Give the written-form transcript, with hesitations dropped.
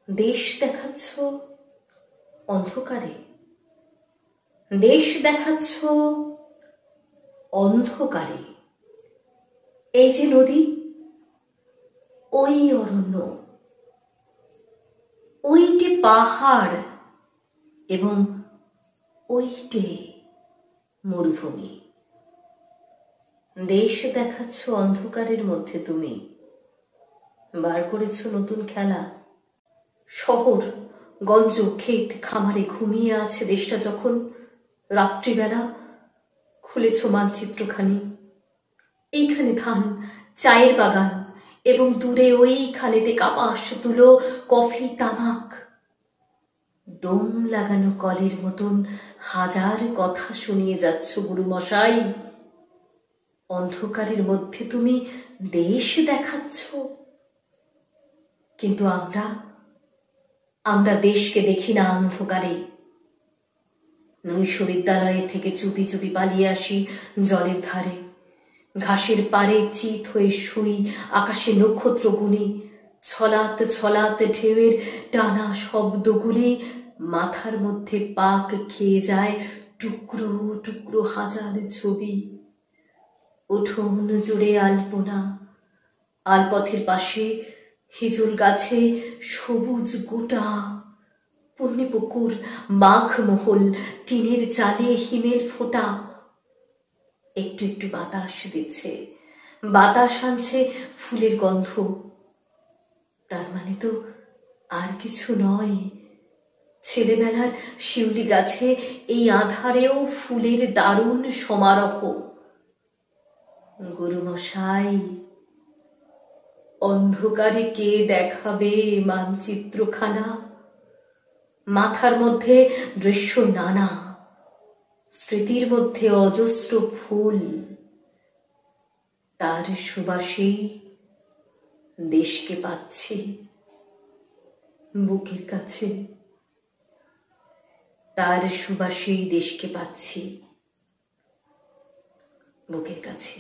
দেশ দেখাচ্ছ অন্ধকারে, দেশ দেখাচ্ছ অন্ধকারে। এই যে নদী, ওই অরণ্য, ওইটে পাহাড় এবং ওইটে মরুভূমি। দেশ দেখাচ্ছ অন্ধকারের মধ্যে তুমি। বার করেছ নতুন খেলা। শহর, গঞ্জ, ক্ষেত, খামারে ঘুমিয়ে আছে দেশটা যখন রাত্রিবেলা খুলেছ মানচিত্রখানি। এইখানে ধান, চায়ের বাগান এবং দূরে ওইখানেতে কাপাস, তুলো, কফি, তামাক। দম লাগানো কলের মতন হাজার কথা শুনিয়ে যাচ্ছ গুরুমশাই। অন্ধকারের মধ্যে তুমি দেশ দেখাচ্ছ, কিন্তু আমরা দেশকে দেখি না অন্ধকারে। নৈশ বিদ্যালয়ে থেকে চুপি চুপি পালিয়ে আসি জলের ধারে। ঘাসের পাড়ে চিত হয়ে শুই, আকাশে নক্ষত্র গুনি। ছলাত ছলাত ঢেউয়ের টানা শব্দগুলি মাথার মধ্যে পাক খেয়ে যায় টুকরো টুকরো হাজার ছবি। উঠোন জুড়ে আলপনা, আলপথের পাশে হিজুল গাছে সবুজ গোটা। পুণ্যি পুকুর, মাঘ মহল, টিনের চালে হিমের ফোঁটা। একটু একটু বাতাস দিচ্ছে, বাতাস আনছে ফুলের গন্ধ। তার মানে তো আর কিছু নয়। ছেলেবেলার শিউলি গাছে এই আঁধারেও ফুলের দারুণ সমারোহ। গুরুমশাই, অন্ধকারে কে দেখাবে মানচিত্রখানা? মাথার মধ্যে দৃশ্য নানা, স্মৃতির মধ্যে অজস্র ফুল। তার সুবাসেই দেশকে পাচ্ছি বুকের কাছে। তার সুবাসেই দেশকে পাচ্ছি বুকের কাছে।